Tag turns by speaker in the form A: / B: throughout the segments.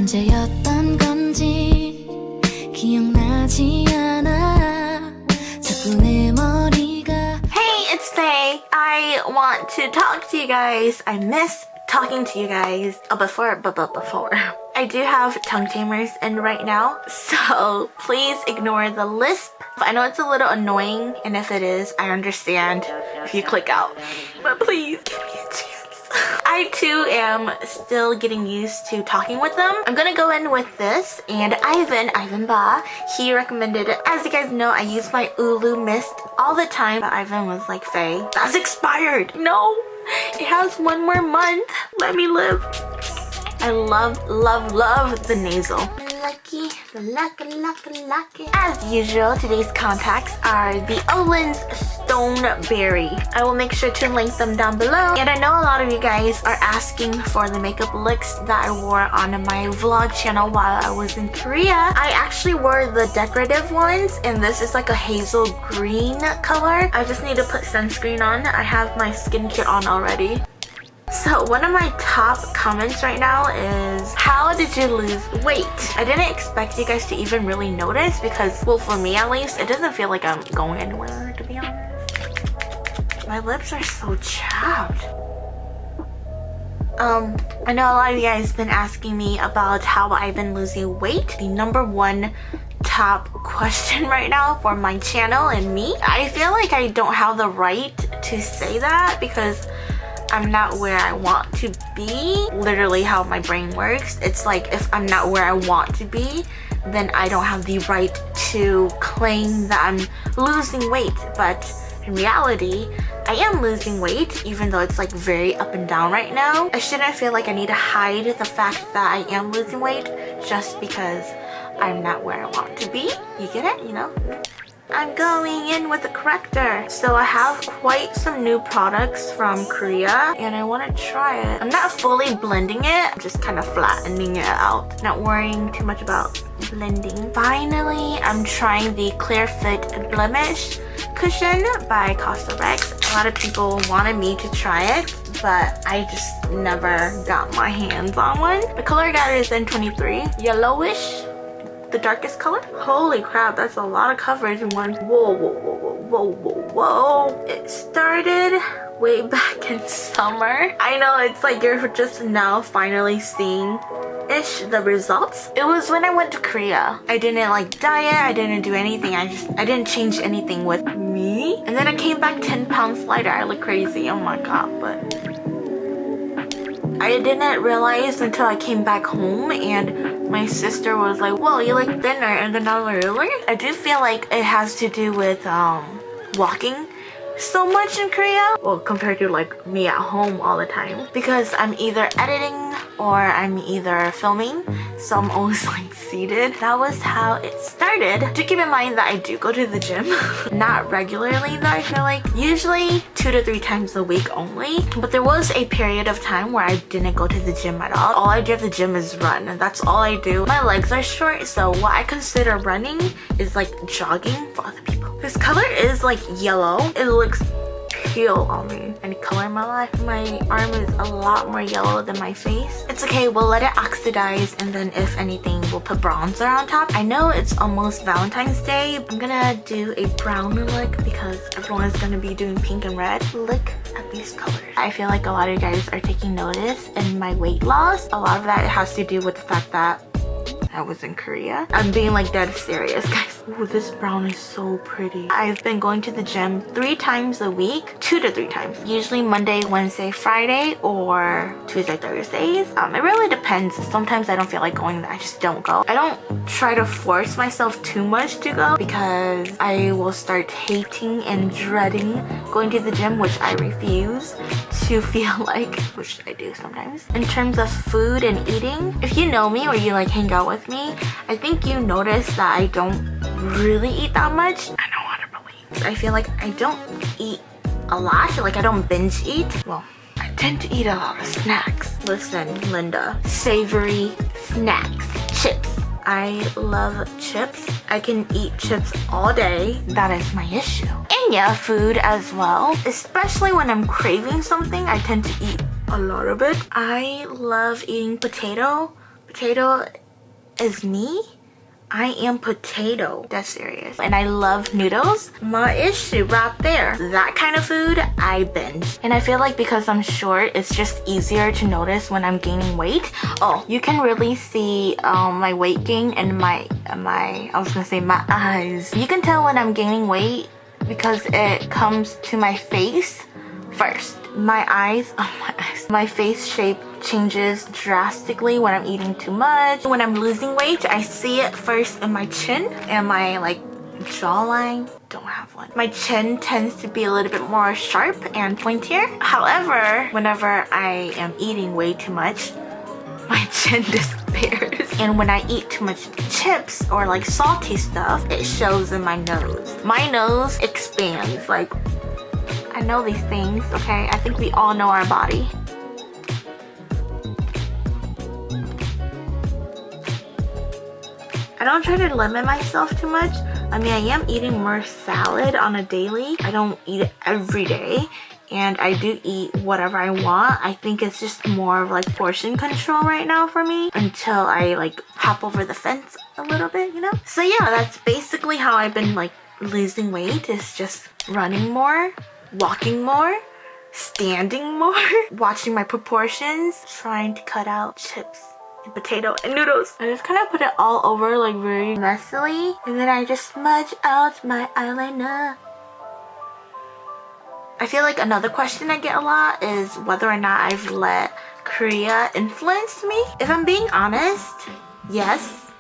A: 언제였던 건지 기억나지 않아 자꾸 내 머리가
B: Hey, it's Faye. I want to talk to you guys. I miss talking to you guys before. I do have tongue tamers in right now, so please ignore the lisp. I know it's a little annoying, and if it is, I understand if you click out. But please, give me a chance. I too am still getting used to talking with them. I'm gonna go in with this, and Ivan Ba, he recommended it. As you guys know, I use my Ulu Mist all the time, but Ivan was like, Faye, that's expired. No, it has one more month. Let me live. I love the nasal. Lucky. As usual, today's contacts are the OLENS Stoneberry. I will make sure to link them down below. And I know a lot of you guys are asking for the makeup looks that I wore on my vlog channel while I was in Korea. I actually wore the decorative ones, and this is like a hazel green color. I just need to put sunscreen on. I have my skincare on already. So one of my top comments right now is, how did you lose weight? I didn't expect you guys to even really notice because, well, for me at least, it doesn't feel like I'm going anywhere, to be honest. My lips are so chapped. I know a lot of you guys have been asking me about how I've been losing weight. The #1 top question right now for my channel and me. I feel like I don't have the right to say that because I'm not where I want to be. Literally how my brain works. It's like if I'm not where I want to be, then I don't have the right to claim that I'm losing weight. But in reality, I am losing weight, even though it's like very up and down right now. I shouldn't feel like I need to hide the fact that I am losing weight just because I'm not where I want to be. You get it? You know? I'm going in with the Corrector. So I have quite some new products from Korea and I want to try it. I'm not fully blending it, I'm just kind of flattening it out. Not worrying too much about blending. Finally, I'm trying the Clear Fit Blemish cushion by COSRX. A lot of people wanted me to try it, but I just never got my hands on one. The color I got is in 23, yellowish. The darkest color. Holy crap, that's a lot of coverage in one. Whoa. It started way back in summer. I know it's like you're just now finally seeing the results. It was when I went to Korea. I didn't like diet, I didn't do anything. I didn't change anything with me. And then I came back 10 pounds lighter. I look crazy, oh my god, but I didn't realize until I came back home and my sister was like, whoa, you look thinner. And then I was like, really? I do feel like it has to do with walking so much in Korea. Well, compared to like me at home all the time. Because I'm either editing or I'm either filming. So I'm always like seated. That was how it started. Do keep in mind that I do go to the gym. Not regularly though, I feel like. Usually 2 to 3 times a week only. But there was a period of time where I didn't go to the gym at all. All I do at the gym is run. And that's all I do. My legs are short, so what I consider running is like jogging for other people. This color is like yellow. It looks pale on me. Any color in my life. My arm is a lot more yellow than my face. It's okay, we'll let it oxidize and then if anything, we'll put bronzer on top. I know it's almost Valentine's Day. I'm gonna do a brown look because everyone is gonna be doing pink and red. Look at these colors. I feel like a lot of you guys are taking notice in my weight loss. A lot of that has to do with the fact that I was in Korea. I'm being like dead serious, guys. Ooh, this brown is so pretty. I've been going to the gym 3 times a week, 2 to 3 times. Usually Monday, Wednesday, Friday, or Tuesday, Thursdays. It really depends. Sometimes I don't feel like going, I just don't go. I don't try to force myself too much to go because I will start hating and dreading going to the gym, which I refuse to feel like, which I do sometimes. In terms of food and eating, if you know me or you like hang out with me, I think you notice that I don't really eat that much. I don't want to believe. I feel like I don't eat a lot. Like I don't binge eat. Well, I tend to eat a lot of snacks. Listen, Linda, savory snacks, chips. I love chips. I can eat chips all day. That is my issue. And yeah, food as well. Especially when I'm craving something, I tend to eat a lot of it. I love eating potato Potato is me. I am potato. That's serious. And I love noodles. My issue right there. That kind of food, I binge. And I feel like because I'm short, it's just easier to notice when I'm gaining weight. Oh, you can really see my weight gain and my eyes. You can tell when I'm gaining weight because it comes to my face first. My face shape changes drastically when I'm eating too much. When I'm losing weight, I see it first in my chin and my jawline. Don't have one. My chin tends to be a little bit more sharp and pointier. However, whenever I am eating way too much, my chin disappears. And when I eat too much chips or like salty stuff, it shows in my nose. My nose expands. Like, I know these things, okay? I think we all know our body. I don't try to limit myself too much. I mean, I am eating more salad on a daily. I don't eat it every day. And I do eat whatever I want. I think it's just more of like portion control right now for me until I like hop over the fence a little bit, you know? So yeah, that's basically how I've been like losing weight, is just running more, walking more, standing more, watching my proportions, trying to cut out chips and potato and noodles. I just kind of put it all over like very messily, and then I just smudge out my eyeliner. I feel like another question I get a lot is whether or not I've let Korea influence me. If I'm being honest, yes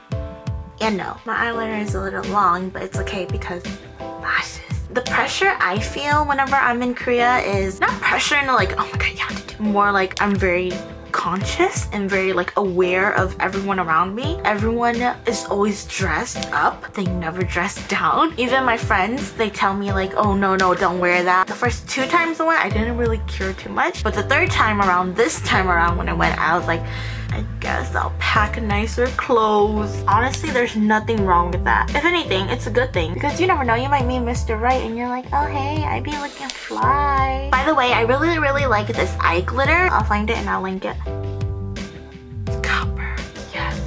B: and no. My eyeliner is a little long, but it's okay because lashes. The pressure I feel whenever I'm in Korea is not pressure in like, oh my god, you have to do more, like I'm very conscious and very like aware of everyone around me. Everyone is always dressed up. They never dress down. Even my friends, they tell me like, oh no, don't wear that. The first 2 times I went, I didn't really care too much. But the 3rd time around, this time around when I went, I was like, I guess I'll pack nicer clothes. Honestly, there's nothing wrong with that. If anything, it's a good thing because you never know, you might meet Mr. Right and you're like, oh hey, I be looking fly. By the way, I really like this eye glitter. I'll find it and I'll link it. It's copper. Yes.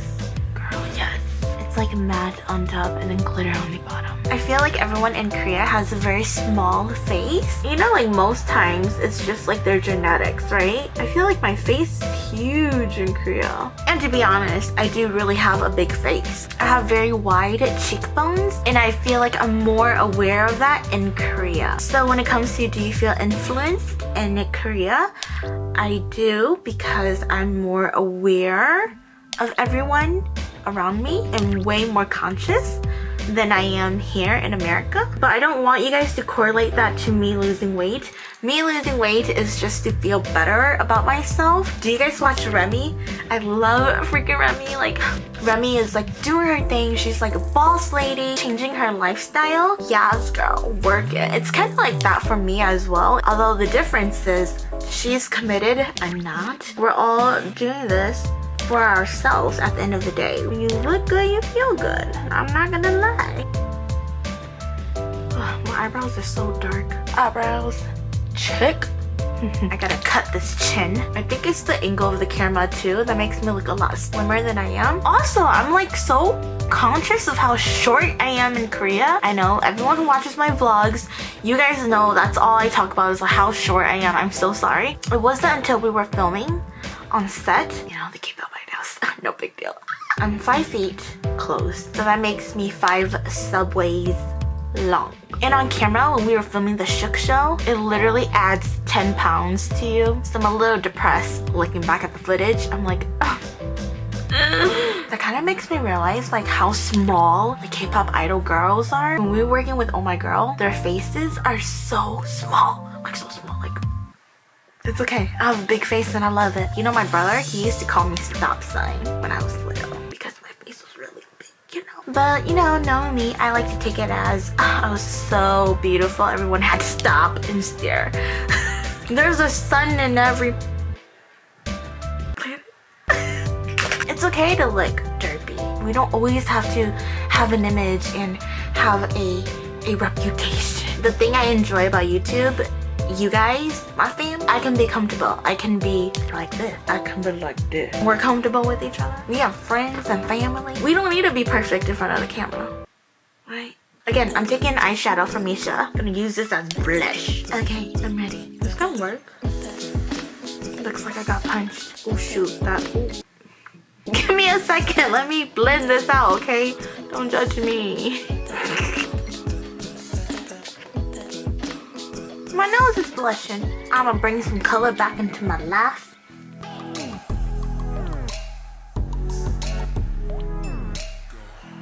B: Girl, yes. It's like matte on top and then glitter on the bottom. I feel like everyone in Korea has a very small face. You know, like most times it's just like their genetics, right? I feel like my face is huge in Korea. And to be honest, I do really have a big face. I have very wide cheekbones and I feel like I'm more aware of that in Korea. So when it comes to do you feel influenced in Korea, I do, because I'm more aware of everyone around me and way more conscious than I am here in America. But I don't want you guys to correlate that to me losing weight. Me losing weight is just to feel better about myself. Do you guys watch Remy? I love freaking Remy. Like, Remy is like doing her thing. She's like a boss lady, changing her lifestyle. Yes, girl, work it. It's kind of like that for me as well. Although the difference is she's committed, I'm not. We're all doing this for ourselves at the end of the day. When you look good, you feel good. I'm not gonna lie. Ugh, my eyebrows are so dark. Eyebrows, check. I gotta cut this chin. I think it's the angle of the camera too that makes me look a lot slimmer than I am. Also, I'm like so conscious of how short I am in Korea. I know everyone who watches my vlogs, you guys know that's all I talk about is how short I am. I'm so sorry. It wasn't until we were filming on set, you know, they keep up my nails. No big deal. I'm 5 feet closed, so that makes me 5 subways long. And on camera, when we were filming the Shook show, it literally adds 10 pounds to you. So I'm a little depressed looking back at the footage. I'm like, ugh. That kind of makes me realize like how small the K-pop idol girls are. When we were working with Oh My Girl, their faces are so small. Like so small, like it's okay. I have a big face and I love it. You know, my brother, he used to call me stop sign when I was little because my face was really big, you know. But, you know, knowing me, I like to take it as, I was so beautiful. Everyone had to stop and stare. There's a sun in every... It's okay to look derpy. We don't always have to have an image and have a reputation. The thing I enjoy about YouTube you guys, my fam, I can be comfortable. I can be like this. I can be like this. We're comfortable with each other. We have friends and family. We don't need to be perfect in front of the camera, right? Again, I'm taking eyeshadow from MISSHA. I'm gonna use this as blush. Okay, I'm ready. This gonna work. Looks like I got punched. Oh shoot, ooh. Give me a second, let me blend this out, okay? Don't judge me. My nose is blushing. I'm gonna bring some color back into my life.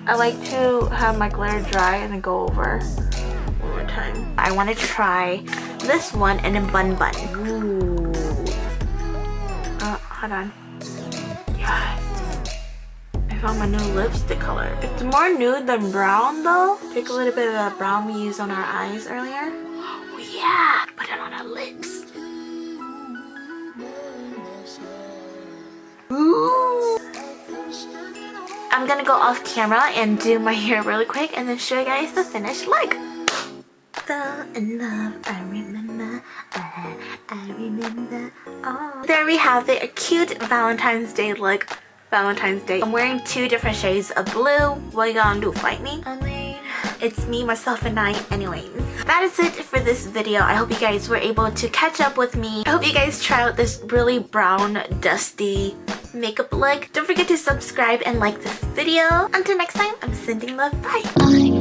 B: I like to have my glitter dry and then go over one more time. I wanted to try this one and then Bun Bun. Ooh. Hold on. Yes. I found my new lipstick color. It's more nude than brown though. Take a little bit of that brown we used on our eyes earlier. Oh yeah! Put it on our lips. Ooh. I'm gonna go off camera and do my hair really quick and then show you guys the finished look. Fell in love, I remember, I remember. Oh. There we have it, a cute Valentine's Day look. Valentine's Day. I'm wearing 2 different shades of blue. What are you gonna do, fight me? I mean, it's me, myself, and I anyways. That is it for this video. I hope you guys were able to catch up with me. I hope you guys try out this really brown, dusty makeup look. Don't forget to subscribe and like this video. Until next time, I'm sending love. Bye.